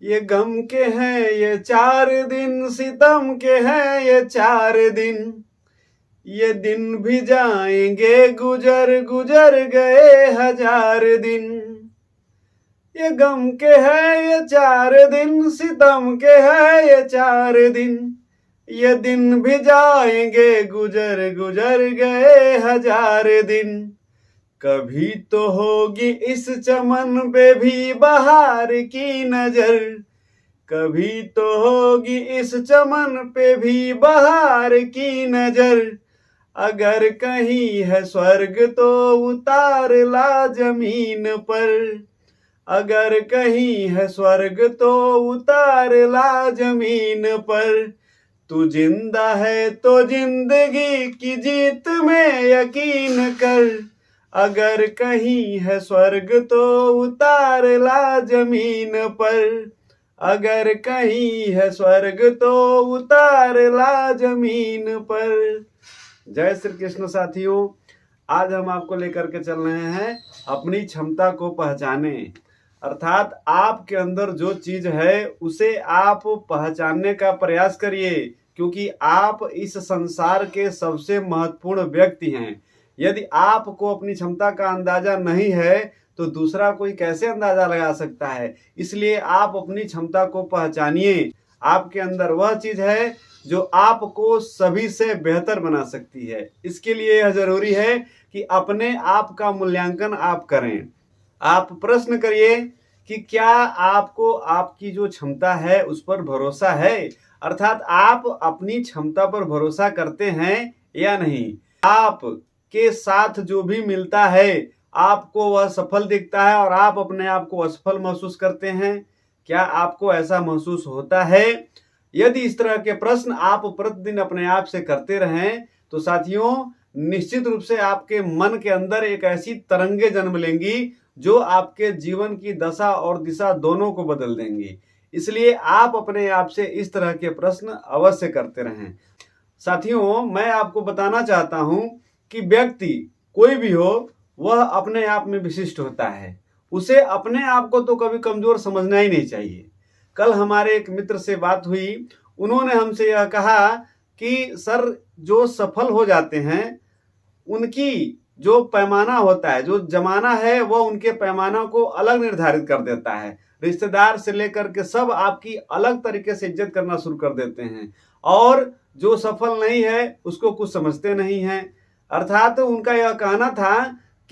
ये गम के हैं ये 4 दिन, सितम के हैं ये 4 दिन। ये दिन भी जाएंगे गुजर गुजर गए 1000 दिन। ये गम के हैं ये 4 दिन, सितम के हैं ये 4 दिन। ये दिन भी जाएंगे गुजर गुजर गए 1000 दिन। कभी तो होगी इस चमन पे भी बहार की नजर, कभी तो होगी इस चमन पे भी बहार की नजर। अगर कहीं है स्वर्ग तो उतार ला जमीन पर, अगर कहीं है स्वर्ग तो उतार ला जमीन पर। तू जिंदा है तो जिंदगी की जीत में यकीन कर, अगर कहीं है स्वर्ग तो उतार ला जमीन पर, अगर कहीं है स्वर्ग तो उतार ला जमीन पर। जय श्री कृष्ण साथियों, आज हम आपको लेकर के चल रहे हैं अपनी क्षमता को पहचाने। अर्थात आपके अंदर जो चीज है उसे आप पहचानने का प्रयास करिए, क्योंकि आप इस संसार के सबसे महत्वपूर्ण व्यक्ति हैं। यदि आपको अपनी क्षमता का अंदाजा नहीं है तो दूसरा कोई कैसे अंदाजा लगा सकता है। इसलिए आप अपनी क्षमता को पहचानिए। आपके अंदर वह चीज है जो आपको सभी से बेहतर बना सकती है। इसके लिए यह जरूरी है कि अपने आप का मूल्यांकन आप करें। आप प्रश्न करिए कि क्या आपको आपकी जो क्षमता है उस पर भरोसा है। अर्थात आप अपनी क्षमता पर भरोसा करते हैं या नहीं। आप के साथ जो भी मिलता है आपको वह सफल दिखता है और आप अपने आप को असफल महसूस करते हैं। क्या आपको ऐसा महसूस होता है? यदि इस तरह के प्रश्न आप प्रतिदिन अपने आप से करते रहें तो साथियों, निश्चित रूप से आपके मन के अंदर एक ऐसी तरंगे जन्म लेंगी जो आपके जीवन की दशा और दिशा दोनों को बदल देंगी। इसलिए आप अपने आप से इस तरह के प्रश्न अवश्य करते रहें। साथियों, मैं आपको बताना चाहता हूं कि व्यक्ति कोई भी हो वह अपने आप में विशिष्ट होता है। उसे अपने आप को तो कभी कमजोर समझना ही नहीं चाहिए। कल हमारे एक मित्र से बात हुई, उन्होंने हमसे यह कहा कि सर, जो सफल हो जाते हैं उनकी जो पैमाना होता है, जो जमाना है, वह उनके पैमाना को अलग निर्धारित कर देता है। रिश्तेदार से लेकर के सब आपकी अलग तरीके से इज्जत करना शुरू कर देते हैं और जो सफल नहीं है उसको कुछ समझते नहीं हैं। अर्थात उनका यह कहना था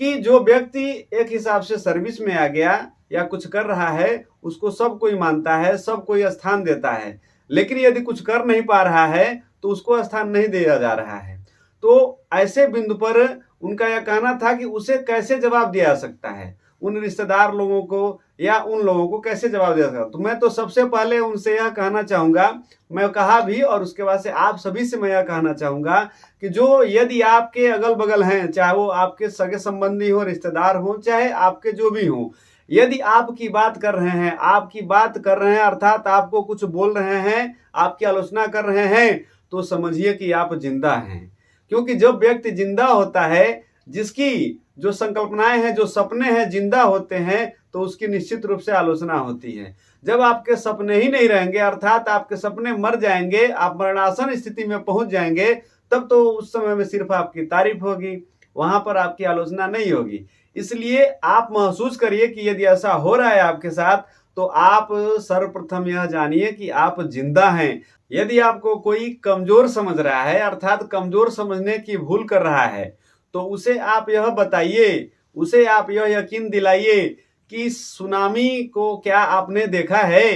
कि जो व्यक्ति एक हिसाब से सर्विस में आ गया या कुछ कर रहा है उसको सब कोई मानता है, सब कोई स्थान देता है, लेकिन यदि कुछ कर नहीं पा रहा है तो उसको स्थान नहीं दिया जा रहा है। तो ऐसे बिंदु पर उनका यह कहना था कि उसे कैसे जवाब दिया जा सकता है, उन रिश्तेदार लोगों को या उन लोगों को कैसे जवाब दिया सकता। तो मैं तो सबसे पहले उनसे यह कहना चाहूंगा, मैं कहा भी और उसके बाद से आप सभी से मैं यह कहना चाहूंगा कि जो यदि आपके अगल बगल हैं, चाहे वो आपके सगे संबंधी हो, रिश्तेदार हो, चाहे आपके जो भी हो, यदि आपकी बात कर रहे हैं, आपकी बात कर रहे हैं, अर्थात आपको कुछ बोल रहे हैं, आपकी आलोचना कर रहे हैं, तो समझिए कि आप जिंदा हैं। क्योंकि जब व्यक्ति जिंदा होता है, जिसकी जो संकल्पनाएं हैं, जो सपने हैं जिंदा होते हैं, तो उसकी निश्चित रूप से आलोचना होती है। जब आपके सपने ही नहीं रहेंगे, अर्थात आपके सपने मर जाएंगे, आप मरणासन स्थिति में पहुंच जाएंगे, तब तो उस समय में सिर्फ आपकी तारीफ होगी, वहां पर आपकी आलोचना नहीं होगी। इसलिए आप महसूस करिए कि यदि ऐसा हो रहा है आपके साथ तो आप सर्वप्रथम यह जानिए कि आप जिंदा हैं। यदि आपको कोई कमजोर समझ रहा है, अर्थात कमजोर समझने की भूल कर रहा है, तो उसे आप यह बताइए, उसे आप यह यकीन दिलाइए कि सुनामी को क्या आपने देखा है।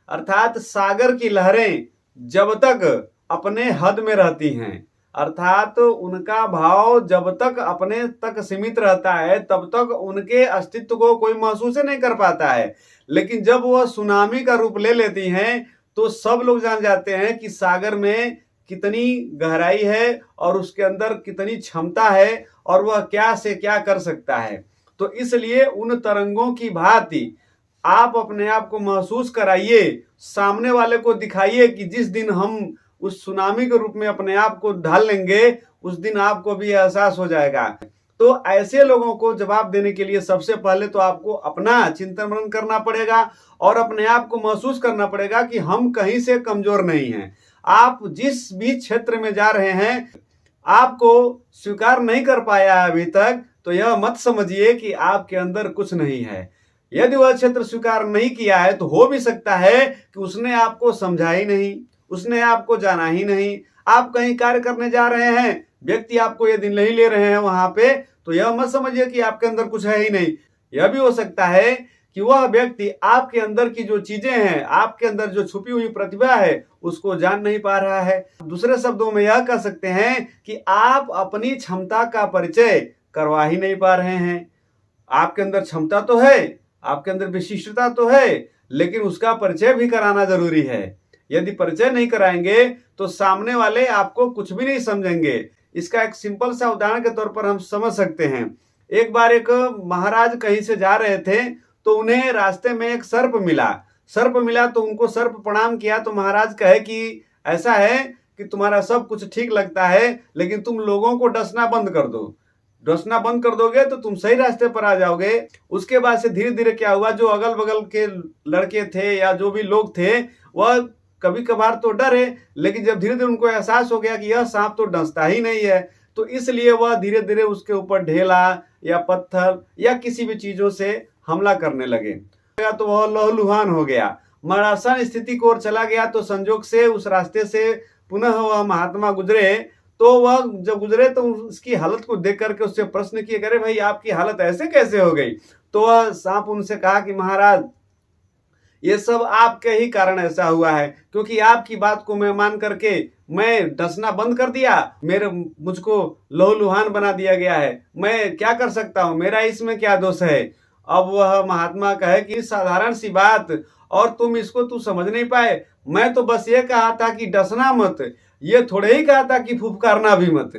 अर्थात सागर की लहरें जब तक अपने हद में रहती हैं, अर्थात उनका भाव जब तक अपने तक सीमित रहता है तब तक उनके अस्तित्व को कोई महसूस नहीं कर पाता है। लेकिन जब वह सुनामी का रूप ले लेती हैं तो सब लोग जान जाते हैं कि सागर में कितनी गहराई है और उसके अंदर कितनी क्षमता है और वह क्या से क्या कर सकता है। तो इसलिए उन तरंगों की भांति आप अपने आप को महसूस कराइए, सामने वाले को दिखाइए कि जिस दिन हम उस सुनामी के रूप में अपने आप को ढाल लेंगे उस दिन आपको भी एहसास हो जाएगा। तो ऐसे लोगों को जवाब देने के लिए सबसे पहले तो आपको अपना चिंतन मनन करना पड़ेगा और अपने आप को महसूस करना पड़ेगा कि हम कहीं से कमजोर नहीं हैं। आप जिस भी क्षेत्र में जा रहे हैं, आपको स्वीकार नहीं कर पाया अभी तक, तो यह मत समझिए कि आपके अंदर कुछ नहीं है। यदि वह क्षेत्र स्वीकार नहीं किया है तो हो भी सकता है कि उसने आपको समझा ही नहीं, उसने आपको जाना ही नहीं। आप कहीं कार्य करने जा रहे हैं, व्यक्ति आपको यदि नहीं ले रहे हैं वहां पे, तो यह मत समझिए कि आपके अंदर कुछ है ही नहीं। यह भी हो सकता है कि वह व्यक्ति आपके अंदर की जो चीजें हैं, आपके अंदर जो छुपी हुई प्रतिभा है, उसको जान नहीं पा रहा है। दूसरे शब्दों में यह कह सकते हैं कि आप अपनी क्षमता का परिचय करवा ही नहीं पा रहे हैं। आपके अंदर क्षमता तो है, आपके अंदर विशिष्टता तो है, लेकिन उसका परिचय भी कराना जरूरी है। यदि परिचय नहीं कराएंगे तो सामने वाले आपको कुछ भी नहीं समझेंगे। इसका एक सिंपल सा उदाहरण के तौर पर हम समझ सकते हैं। एक बार एक महाराज कहीं से जा रहे थे, तो उन्हें रास्ते में एक सर्प मिला तो उनको सर्प प्रणाम किया। तो महाराज कहे कि ऐसा है कि तुम्हारा सब कुछ ठीक लगता है, लेकिन तुम लोगों को डसना बंद कर दो। डसना बंद कर दोगे तो तुम सही रास्ते पर आ जाओगे। उसके बाद से धीरे धीरे क्या हुआ, जो अगल बगल के लड़के थे या जो भी लोग थे, वह कभी कभार तो डरे, लेकिन जब धीरे धीरे उनको एहसास हो गया कि यह सांप तो डसता ही नहीं है, तो इसलिए वह धीरे धीरे उसके ऊपर ढेला या पत्थर या किसी भी चीजों से हमला करने लगे। तो वह लहूलुहान हो गया, मरासन स्थिति की ओर चला गया। तो संजोग से उस रास्ते से पुनः वह महात्मा गुजरे। तो वह जब गुजरे तो उसकी हालत को देख करके उससे प्रश्न किए, अरे भाई आपकी हालत ऐसे कैसे हो गई? तो वह सांप उनसे कहा कि महाराज, ये सब आपके ही कारण ऐसा हुआ है, क्योंकि आपकी बात को मैं मान करके मैं डसना बंद कर दिया, मुझको लहूलुहान बना दिया गया है। मैं क्या कर सकता हूँ, मेरा इसमें क्या दोष है? अब वह महात्मा कहे कि साधारण सी बात, और तुम इसको तू समझ नहीं पाए। मैं तो बस ये कहा था कि डसना मत, ये थोड़े ही कहा था कि फुफकारना भी मत।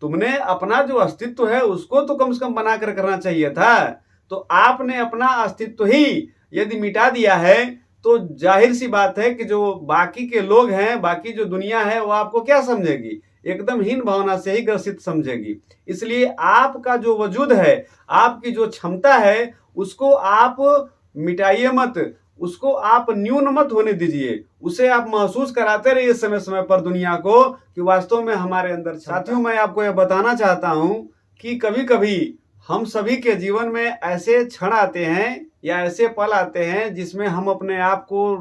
तुमने अपना जो अस्तित्व है उसको तो कम से कम बना कर करना चाहिए था। तो आपने अपना अस्तित्व ही यदि मिटा दिया है, तो जाहिर सी बात है कि जो बाकी के लोग हैं, बाकी जो दुनिया है, वो आपको क्या समझेगी? एकदम हीन भावना से ही ग्रसित समझेगी। इसलिए आपका जो वजूद है, आपकी जो क्षमता है, उसको आप मिटाइए मत, उसको आप न्यून मत होने दीजिए। उसे आप महसूस कराते रहिए समय समय पर दुनिया को कि वास्तव में हमारे अंदर। साथियों, मैं आपको यह बताना चाहता हूं कि कभी कभी हम सभी के जीवन में ऐसे क्षण आते हैं या ऐसे पल आते हैं जिसमें हम अपने आप को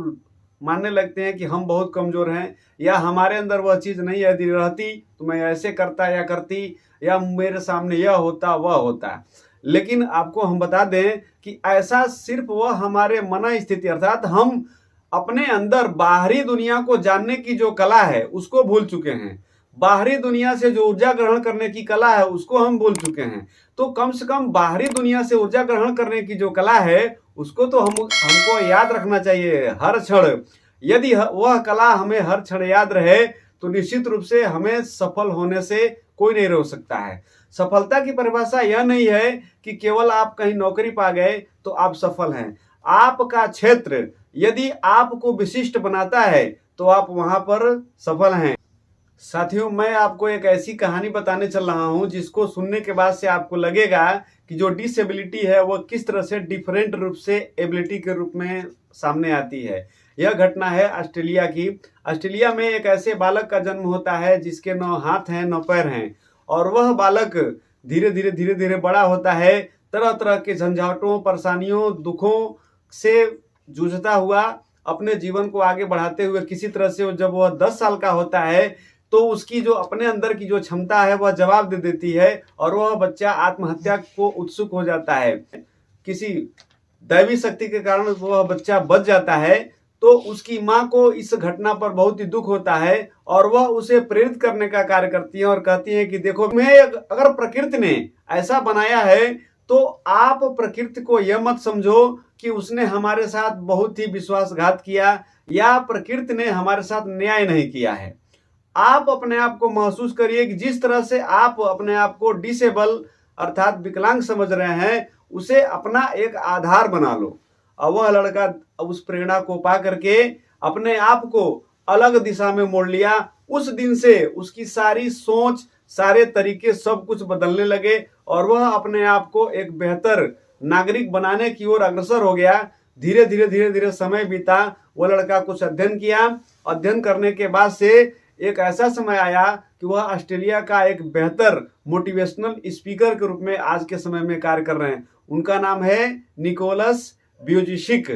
मानने लगते हैं कि हम बहुत कमजोर हैं, या हमारे अंदर वह चीज नहीं यदि रहती तो मैं ऐसे करता या करती, या मेरे सामने यह होता वह होता। लेकिन आपको हम बता दें कि ऐसा सिर्फ वह हमारे मन स्थिति, अर्थात हम अपने अंदर बाहरी दुनिया को जानने की जो कला है उसको भूल चुके हैं। बाहरी दुनिया से जो ऊर्जा ग्रहण करने की कला है उसको हम भूल चुके हैं। तो कम से कम बाहरी दुनिया से ऊर्जा ग्रहण करने की जो कला है उसको तो हमको याद रखना चाहिए हर क्षण। यदि वह कला हमें हर क्षण याद रहे तो निश्चित रूप से हमें सफल होने से कोई नहीं रोक सकता है। सफलता की परिभाषा यह नहीं है कि केवल आप कहीं नौकरी पा गए तो आप सफल हैं। आपका क्षेत्र यदि आपको विशिष्ट बनाता है तो आप वहां पर सफल हैं। साथियों, मैं आपको एक ऐसी कहानी बताने चल रहा हूं जिसको सुनने के बाद से आपको लगेगा कि जो डिसेबिलिटी है वो किस तरह से डिफरेंट रूप से एबिलिटी के रूप में सामने आती है। यह घटना है ऑस्ट्रेलिया की। ऑस्ट्रेलिया में एक ऐसे बालक का जन्म होता है जिसके 9 हाथ हैं 9 पैर हैं, और वह बालक धीरे धीरे बड़ा होता है, तरह तरह के झंझाटों, परेशानियों, दुखों से जूझता हुआ अपने जीवन को आगे बढ़ाते हुए किसी तरह से जब वह 10 साल का होता है तो उसकी जो अपने अंदर की जो क्षमता है वह जवाब दे देती है और वह बच्चा आत्महत्या को उत्सुक हो जाता है। किसी दैवी शक्ति के कारण वह बच्चा बच जाता है। तो उसकी माँ को इस घटना पर बहुत ही दुख होता है और वह उसे प्रेरित करने का कार्य करती है और कहती है कि देखो, मैं अगर प्रकृति ने ऐसा बनाया है तो आप प्रकृति को यह मत समझो कि उसने हमारे साथ बहुत ही विश्वासघात किया या प्रकृति ने हमारे साथ न्याय नहीं किया है। आप अपने आप को महसूस करिए कि जिस तरह से आप अपने आप को डिसेबल अर्थात विकलांग समझ रहे हैं, उसे अपना एक आधार बना लो। और वह लड़का उस प्रेरणा को पा करके अपने आप को अलग दिशा में मोड़ लिया। उस दिन से उसकी सारी सोच, सारे तरीके, सब कुछ बदलने लगे और वह अपने आप को एक बेहतर नागरिक बनाने की ओर अग्रसर हो गया। धीरे धीरे समय बीता, वो लड़का कुछ अध्ययन किया। अध्ययन करने के बाद से एक ऐसा समय आया कि वह ऑस्ट्रेलिया का एक बेहतर मोटिवेशनल स्पीकर के रूप में आज के समय में कार्य कर रहे हैं। उनका नाम है निकोलस व्यूजिसिक।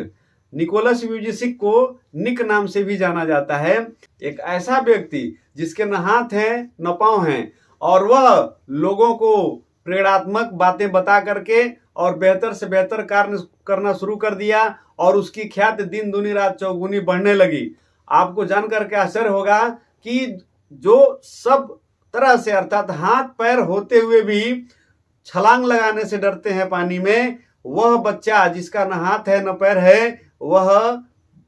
निकोलस व्यूजिसिक को निक नाम से भी जाना जाता है। एक ऐसा व्यक्ति जिसके न हाथ हैं न पांव हैं, और वह लोगों को प्रेरणात्मक बातें बता करके और बेहतर से बेहतर कार्य करना शुरू कर दिया, और उसकी ख्याति दिन दूनी रात चौगुनी बढ़ने लगी। आपको जानकर के आश्चर्य होगा कि जो सब तरह से, अर्थात हाथ पैर होते हुए भी छलांग लगाने से डरते हैं पानी में, वह बच्चा जिसका न हाथ है न पैर है, वह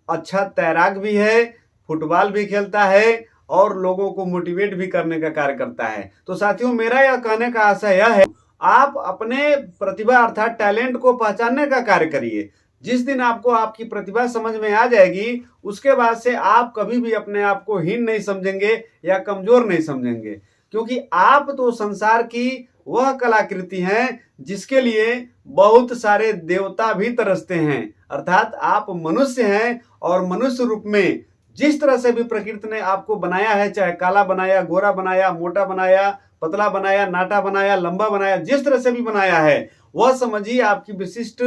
अच्छा तैराक भी है, फुटबॉल भी खेलता है और लोगों को मोटिवेट भी करने का कार्य करता है। तो साथियों, मेरा यह कहने का आशय यह है, आप अपने प्रतिभा अर्थात टैलेंट को पहचानने का कार्य करिए। जिस दिन आपको आपकी प्रतिभा समझ में आ जाएगी, उसके बाद से आप कभी भी अपने आप को हीन नहीं समझेंगे या कमजोर नहीं समझेंगे, क्योंकि आप तो संसार की वह कलाकृति हैं जिसके लिए बहुत सारे देवता भी तरसते हैं। अर्थात आप मनुष्य हैं, और मनुष्य रूप में जिस तरह से भी प्रकृति ने आपको बनाया है, चाहे काला बनाया, गोरा बनाया, मोटा बनाया, पतला बनाया, नाटा बनाया, लंबा बनाया, जिस तरह से भी बनाया है, वह समझिए आपकी विशिष्ट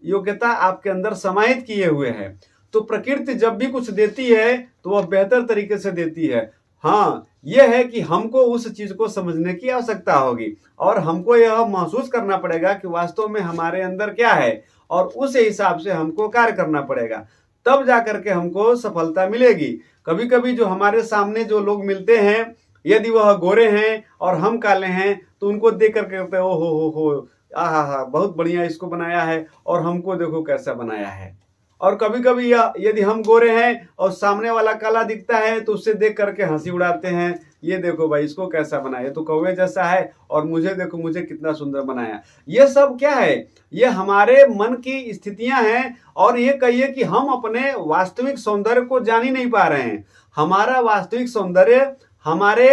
योग्यता आपके अंदर समाहित किए हुए है। तो प्रकृति जब भी कुछ देती है तो वह बेहतर तरीके से देती है। हाँ, यह है कि हमको उस चीज को समझने की आवश्यकता होगी, और हमको यह महसूस करना पड़ेगा कि वास्तव में हमारे अंदर क्या है, और उस हिसाब से हमको कार्य करना पड़ेगा। तब जाकर के हमको सफलता मिलेगी। कभी कभी जो हमारे सामने जो लोग मिलते हैं, यदि वह गोरे हैं और हम काले हैं, तो उनको देख करके कहते हैं, ओ हो आहा बहुत बढ़िया इसको बनाया है, और हमको देखो कैसा बनाया है। और कभी कभी यदि हम गोरे हैं और सामने वाला काला दिखता है, तो उससे देख करके हंसी उड़ाते हैं, ये देखो भाई इसको कैसा बनाया, ये तो कौवे जैसा है, और मुझे देखो मुझे कितना सुंदर बनाया। ये सब क्या है? ये हमारे मन की स्थितियां हैं, और ये कहिए कि हम अपने वास्तविक सौंदर्य को जान ही नहीं पा रहे हैं। हमारा वास्तविक सौंदर्य हमारे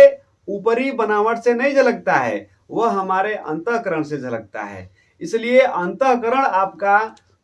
ऊपरी बनावट से नहीं झलकता है, वह हमारे अंतःकरण से झलकता है। इसलिए अंतःकरण आपका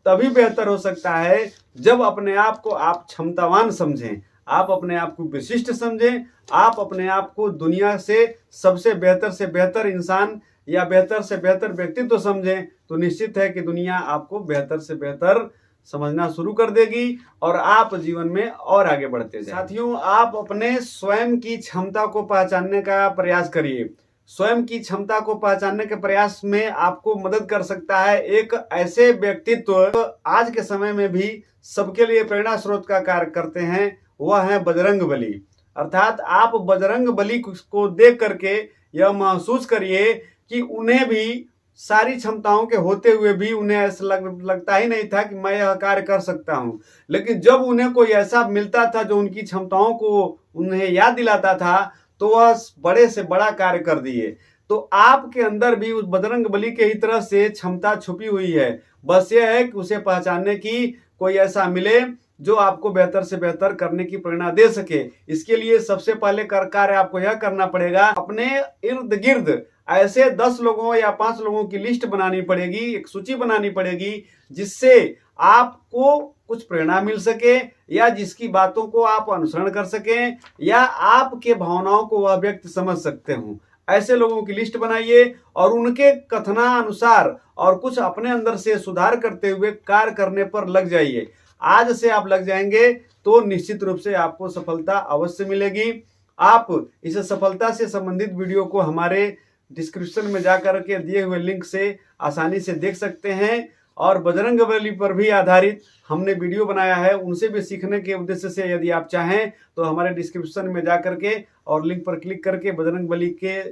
तभी बेहतर हो सकता है जब अपने आप को आप क्षमतावान समझें, आप अपने आप को विशिष्ट समझें, आप अपने आप को दुनिया से बेहतर इंसान या बेहतर से बेहतर व्यक्तित्व समझें, तो निश्चित है कि दुनिया आपको बेहतर से बेहतर समझना शुरू कर देगी, और आप जीवन में और आगे बढ़ते जाएं। साथियों, आप अपने स्वयं की क्षमता को पहचानने का प्रयास करिए। स्वयं की क्षमता को पहचानने के प्रयास में आपको मदद कर सकता है एक ऐसे व्यक्तित्व, आज के समय में भी सबके लिए प्रेरणा स्रोत का कार्य करते हैं, वह है बजरंगबली। अर्थात आप बजरंगबली को देख करके यह महसूस करिए कि उन्हें भी सारी क्षमताओं के होते हुए भी उन्हें ऐसा लगता ही नहीं था कि मैं यह कार्य कर सकता हूं। लेकिन जब उन्हें कोई ऐसा मिलता था जो उनकी क्षमताओं को उन्हें याद दिलाता था, तो वह बड़े से बड़ा कार्य कर दिए। तो आपके अंदर भी उस बजरंगबली के ही तरह से क्षमता छुपी हुई है। बस यह है कि उसे पहचानने की कोई ऐसा मिले जो आपको बेहतर से बेहतर करने की प्रेरणा दे सके। इसके लिए सबसे पहले कार्य आपको यह करना पड़ेगा, अपने इर्द गिर्द ऐसे 10 लोगों या 5 लोगों की लिस्ट बनानी पड़ेगी, एक सूची बनानी पड़ेगी, जिससे आपको कुछ प्रेरणा मिल सके, या जिसकी बातों को आप अनुसरण कर सकें, या आपके भावनाओं को वह व्यक्ति समझ सकते हों। ऐसे लोगों की लिस्ट बनाइए और उनके कथनानुसार और कुछ अपने अंदर से सुधार करते हुए कार्य करने पर लग जाइए। आज से आप लग जाएंगे तो निश्चित रूप से आपको सफलता अवश्य मिलेगी। आप इस सफलता से संबंधित वीडियो को हमारे डिस्क्रिप्शन में जाकर के दिए हुए लिंक से आसानी से देख सकते हैं, और बजरंगबली पर भी आधारित हमने वीडियो बनाया है, उनसे भी सीखने के उद्देश्य से यदि आप चाहें तो हमारे डिस्क्रिप्शन में जाकर के और लिंक पर क्लिक करके बजरंगबली के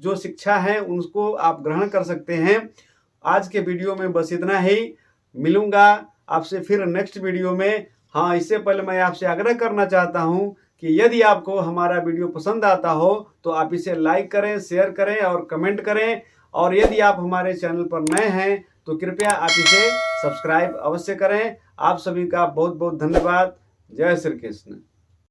जो शिक्षा है उसको आप ग्रहण कर सकते हैं। आज के वीडियो में बस इतना ही। मिलूंगा आपसे फिर नेक्स्ट वीडियो में। हाँ, इससे पहले मैं आपसे आग्रह करना चाहता हूं कि यदि आपको हमारा वीडियो पसंद आता हो तो आप इसे लाइक करें, शेयर करें और कमेंट करें, और यदि आप हमारे चैनल पर नए हैं तो कृपया आप इसे सब्सक्राइब अवश्य करें। आप सभी का बहुत बहुत धन्यवाद। जय श्री कृष्ण।